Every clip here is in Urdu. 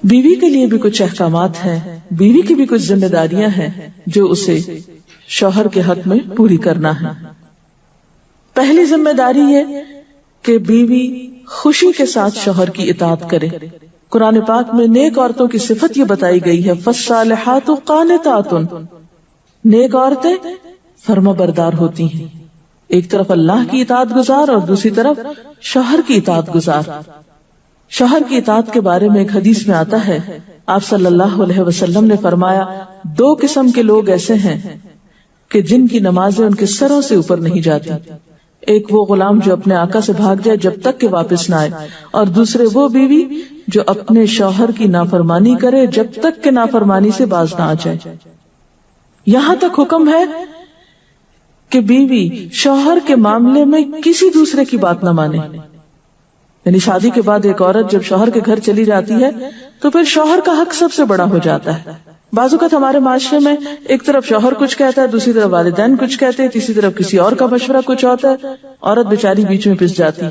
بیوی کے لیے بھی کچھ احکامات ہیں، بیوی کی بھی کچھ ذمہ داریاں ہیں جو اسے شوہر کے حق میں پوری کرنا ہے۔ پہلی ذمہ داری یہ کہ بیوی خوشی کے ساتھ شوہر کی اطاعت کرے۔ قرآن پاک میں نیک عورتوں کی صفت یہ بتائی گئی ہے، فالصالحات قانتات، نیک عورتیں فرما بردار ہوتی ہیں، ایک طرف اللہ کی اطاعت گزار اور دوسری طرف شوہر کی اطاعت گزار۔ شوہر کی اطاعت کے بارے میں ایک حدیث میں آتا ہے، آپ صلی اللہ علیہ وسلم نے فرمایا، دو قسم کے لوگ ایسے ہیں کہ جن کی نمازیں ان کے سروں سے اوپر نہیں جاتی، ایک وہ غلام جو اپنے آقا سے بھاگ جائے جب تک کہ واپس نہ آئے، اور دوسرے وہ بیوی جو اپنے شوہر کی نافرمانی کرے جب تک کہ نافرمانی سے باز نہ آ جائے۔ یہاں تک حکم ہے کہ بیوی شوہر کے معاملے میں کسی دوسرے کی بات نہ مانے، یعنی شادی کے بعد ایک عورت جب شوہر کے گھر چلی جاتی ہے تو پھر شوہر کا حق سب سے بڑا ہو جاتا ہے۔ بعض اوقات ہمارے معاشرے میں ایک طرف شوہر کچھ کہتا ہے، دوسری طرف والدین کچھ کہتے ہیں، تیسری طرف کسی اور کا مشورہ کچھ ہوتا ہے، عورت بیچاری بیچ میں پس جاتی۔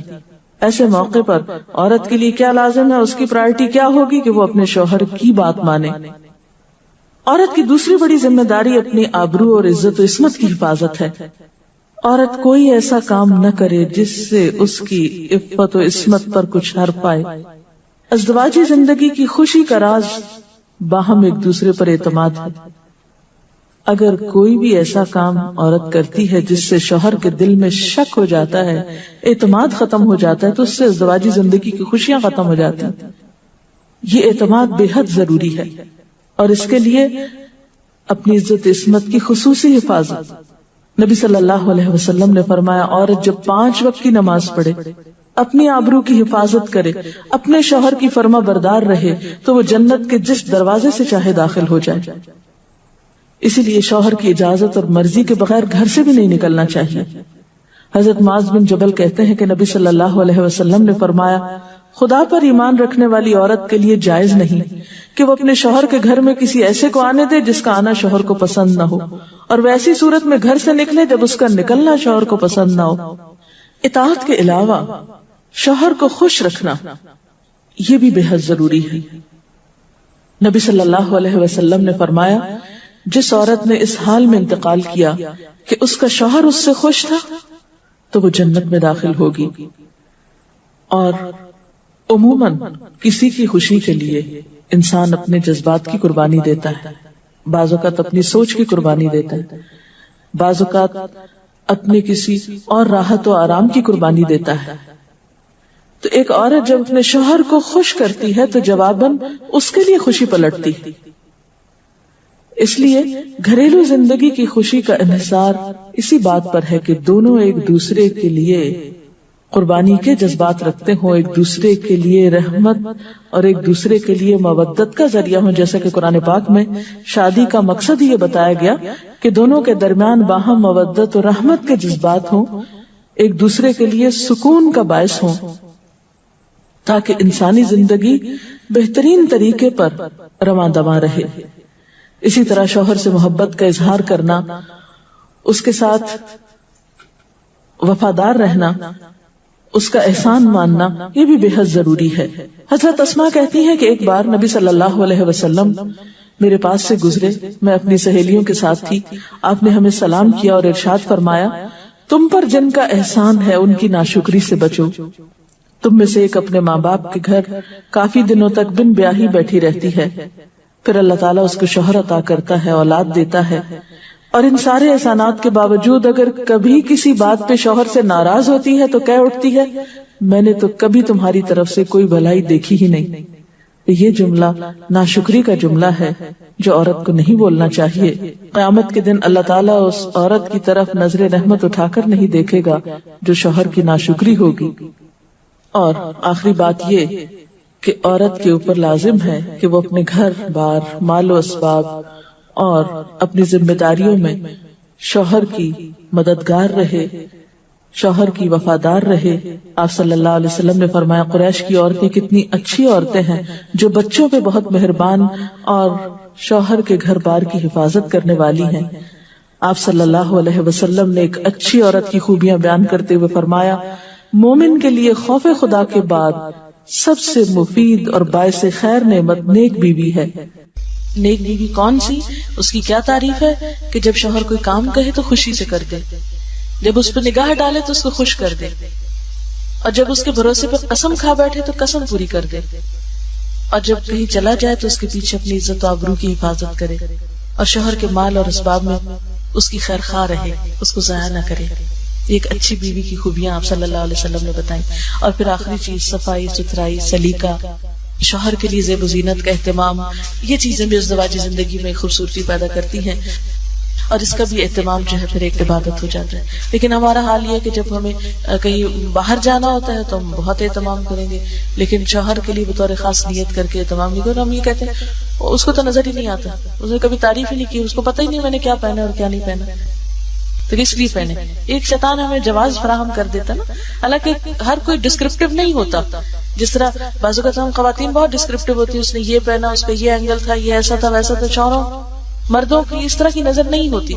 ایسے موقع پر عورت کے لیے کیا لازم ہے، اس کی پرائرٹی کیا ہوگی کہ وہ اپنے شوہر کی بات مانے۔ عورت کی دوسری بڑی ذمہ داری اپنی آبرو اور عزت و عصمت کی حفاظت ہے۔ عورت کوئی ایسا کام نہ کرے جس سے اس کی عفت و عصمت پر کچھ حرف پائے۔ ازدواجی زندگی کی خوشی کا راز باہم ایک دوسرے پر اعتماد ہے۔ اگر کوئی بھی ایسا کام عورت کرتی ہے جس سے شوہر کے دل میں شک ہو جاتا ہے، اعتماد ختم ہو جاتا ہے، تو اس سے ازدواجی زندگی کی خوشیاں ختم ہو جاتی ہیں۔ یہ اعتماد بے حد ضروری ہے، اور اس کے لیے اپنی عزت عصمت کی خصوصی حفاظت۔ نبی صلی اللہ علیہ وسلم نے فرمایا، عورت جب 5 وقت کی نماز پڑھے، اپنی آبرو کی حفاظت کرے، اپنے شوہر کی فرما بردار رہے، تو وہ جنت کے جس دروازے سے چاہے داخل ہو جائے۔ اسی لیے شوہر کی اجازت اور مرضی کے بغیر گھر سے بھی نہیں نکلنا چاہیے۔ حضرت معاذ بن جبل کہتے ہیں کہ نبی صلی اللہ علیہ وسلم نے فرمایا، خدا پر ایمان رکھنے والی عورت کے لیے جائز نہیں کہ وہ اپنے شوہر کے گھر میں کسی ایسے کو آنے دے جس کا آنا شوہر کو پسند نہ ہو، اور ویسی صورت میں گھر سے نکلے جب اس کا نکلنا شوہر کو پسند نہ ہو۔ اطاعت کے علاوہ شوہر کو خوش رکھنا یہ بھی بے حد ضروری ہے۔ نبی صلی اللہ علیہ وسلم نے فرمایا، جس عورت نے اس حال میں انتقال کیا کہ اس کا شوہر اس سے خوش تھا تو وہ جنت میں داخل ہوگی۔ اور عموماً کسی کی خوشی کے لیے انسان اپنے جذبات کی قربانی دیتا ہے، بعض اوقات اپنی سوچ کی قربانی دیتا ہے، بعض اوقات اپنے کسی اور راحت و آرام کی قربانی دیتا ہے۔ تو ایک عورت جب اپنے شوہر کو خوش کرتی ہے تو جواباً اس کے لیے خوشی پلٹتی ہے۔ اس لیے گھریلو زندگی کی خوشی کا انحصار اسی بات پر ہے کہ دونوں ایک دوسرے کے لیے قربانی کے جذبات رکھتے ہوں، ایک دوسرے کے لیے رحمت اور ایک دوسرے کے لیے مودت کا ذریعہ ہوں، جیسا کہ قرآن پاک میں شادی کا مقصد یہ بتایا گیا کہ دونوں کے درمیان باہم مودت اور رحمت کے جذبات ہوں، ایک دوسرے کے لیے سکون کا باعث ہوں، تاکہ انسانی زندگی بہترین طریقے پر رواں دواں رہے۔ اسی طرح شوہر سے محبت کا اظہار کرنا، اس کے ساتھ وفادار رہنا، اس کا احسان ماننا، یہ بھی بے حد ضروری ہے۔ حضرت اسماء کہتی ہیں کہ ایک بار نبی صلی اللہ علیہ وسلم میرے پاس سے گزرے، میں اپنی سہیلیوں کے ساتھ تھی، آپ نے ہمیں سلام کیا اور ارشاد فرمایا، تم پر جن کا احسان ہے ان کی ناشکری سے بچو۔ تم میں سے ایک اپنے ماں باپ کے گھر کافی دنوں تک بن بیاہی بیٹھی رہتی ہے، پھر اللہ تعالیٰ اس کو شوہر عطا کرتا ہے، اولاد دیتا ہے، اور ان سارے احسانات کے باوجود اگر کبھی کسی بات پہ شوہر سے ناراض ہوتی ہے تو کہہ اٹھتی ہے، میں نے تو کبھی تمہاری طرف سے کوئی بھلائی دیکھی ہی نہیں۔ یہ جملہ ناشکری کا جملہ ہے جو عورت کو نہیں بولنا چاہیے۔ قیامت کے دن اللہ تعالیٰ اس عورت کی طرف نظر رحمت اٹھا کر نہیں دیکھے گا جو شوہر کی ناشکری ہوگی۔ اور آخری بات یہ کہ عورت کے اوپر لازم ہے کہ وہ اپنے گھر بار، مال و اسباب اور اپنی ذمہ داریوں میں شوہر کی مددگار رہے، شوہر کی وفادار رہے۔ آپ صلی اللہ علیہ وسلم نے فرمایا، قریش کی عورتیں کتنی اچھی عورتیں ہیں جو بچوں پہ بہت مہربان اور شوہر کے گھر بار کی حفاظت کرنے والی ہیں۔ آپ صلی اللہ علیہ وسلم نے ایک اچھی عورت کی خوبیاں بیان کرتے ہوئے فرمایا، مومن کے لیے خوف خدا کے بعد سب سے مفید اور باعث خیر نعمت نیک بیوی ہے۔ نیک بیوی کون سی؟ اس کی کیا تعریف ہے کہ جب شوہر کوئی کام کہے تو خوشی سے کر دے، جب اس پہ نگاہ ڈالے تو اس کو خوش کر دے، اور جب اس کے بھروسے پہ قسم کھا بیٹھے تو قسم پوری کر دے، اور جب کہیں چلا جائے تو اس کے پیچھے اپنی عزت و آبرو کی حفاظت کرے، اور شوہر کے مال اور اسباب میں اس کی خیر خواہ رہے، اس کو ضائع نہ کرے۔ ایک اچھی بیوی کی خوبیاں آپ صلی اللہ علیہ وسلم نے بتائیں۔ اور پھر آخری چیز صفائی ستھرائی، سلیقہ، شوہر کے لیے زیب و زینت کا اہتمام، یہ چیزیں بھی ازدواجی زندگی میں خوبصورتی پیدا کرتی ہیں، اور اس کا بھی اہتمام جو ہے پھر ایک عبادت ہو جاتا ہے۔ لیکن ہمارا حال یہ ہے کہ جب ہمیں کہیں باہر جانا ہوتا ہے تو ہم بہت اہتمام کریں گے، لیکن شوہر کے لیے بطور خاص نیت کر کے اہتمام نہیں کریں۔ ہم یہ کہتے ہیں اس کو تو نظر ہی نہیں آتا، اس نے کبھی تعریف ہی نہیں کی، اس کو پتہ ہی نہیں میں نے کیا پہنا اور کیا نہیں پہنا، تو کس لیے پہنے؟ ایک شیطان ہمیں جواز فراہم کر دیتا نا، حالانکہ ہر کوئی ڈسکرپٹیو نہیں ہوتا۔ جس طرح بعض اوقات ہم خواتین بہت ڈسکرپٹیو ہوتی ہے، اس نے یہ پہنا، اس کا یہ اینگل تھا، یہ ایسا تھا ویسا تھا، شوہروں مردوں کی اس طرح کی نظر نہیں ہوتی،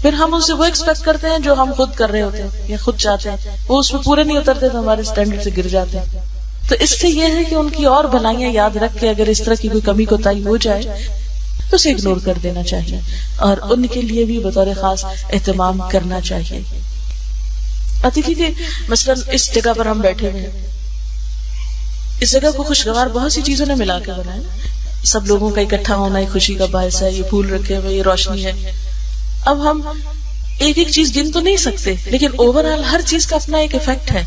پھر ہم اس سے وہ ایکسپیکٹ کرتے ہیں جو ہم خود کر رہے ہوتے ہیں یا خود چاہتے ہیں، وہ اس میں پورے نہیں اترتے تو ہمارے اسٹینڈرڈ سے گر جاتے ہیں۔ تو اس سے یہ ہے کہ ان کی اور بھلائیاں یاد رکھ کے اگر اس طرح کی کوئی کمی کوتاہی ہو جائے تو اسے اگنور کر دینا چاہیے، اور ان کے لیے بھی بطور خاص اہتمام کرنا چاہیے۔ اور دیکھیے کہ مثلاً اس جگہ پر ہم بیٹھے ہوئے ہیں، اس جگہ کو خوشگوار بہت سی چیزوں نے ملا کے بنایا، سب لوگوں کا اکٹھا ہونا ایک خوشی کا باعث ہے، یہ پھول رکھے ہوئے، یہ روشنی ہے۔ اب ہم ایک ایک چیز گن تو نہیں سکتے، لیکن اوور آل ہر چیز کا اپنا ایک ایفیکٹ ہے،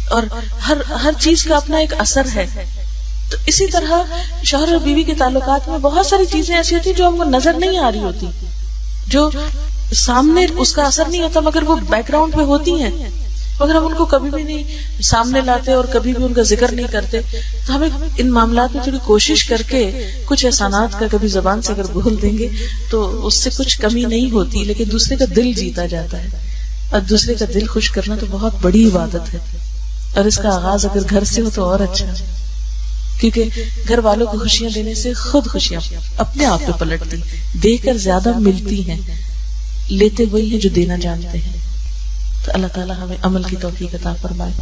اور ہر چیز کا اپنا ایک اثر ہے۔ تو اسی طرح شوہر اور بیوی کے تعلقات میں بہت ساری چیزیں ایسی ہوتی جو ہم کو نظر نہیں آ رہی ہوتی، جو سامنے اس کا اثر نہیں ہوتا مگر وہ بیک گراؤنڈ میں ہوتی ہیں، مگر ہم ان کو کبھی بھی نہیں سامنے لاتے اور کبھی بھی ان کا ذکر نہیں کرتے۔ تو ہمیں ان معاملات میں تھوڑی کوشش کر کے کچھ احسانات کا کبھی زبان سے اگر بول دیں گے تو اس سے کچھ کمی نہیں ہوتی، لیکن دوسرے کا دل جیتا جاتا ہے، اور دوسرے کا دل خوش کرنا تو بہت بڑی عبادت ہے، اور اس کا آغاز اگر گھر سے ہو تو اور اچھا ہے، کیونکہ گھر والوں کو خوشیاں دینے سے خود خوشیاں اپنے آپ پہ پلٹتی، دے کر زیادہ ملتی ہیں، لیتے وہی ہیں جو دینا جانتے ہیں۔ تو اللہ تعالیٰ ہمیں عمل کی توفیق عطا فرمائے۔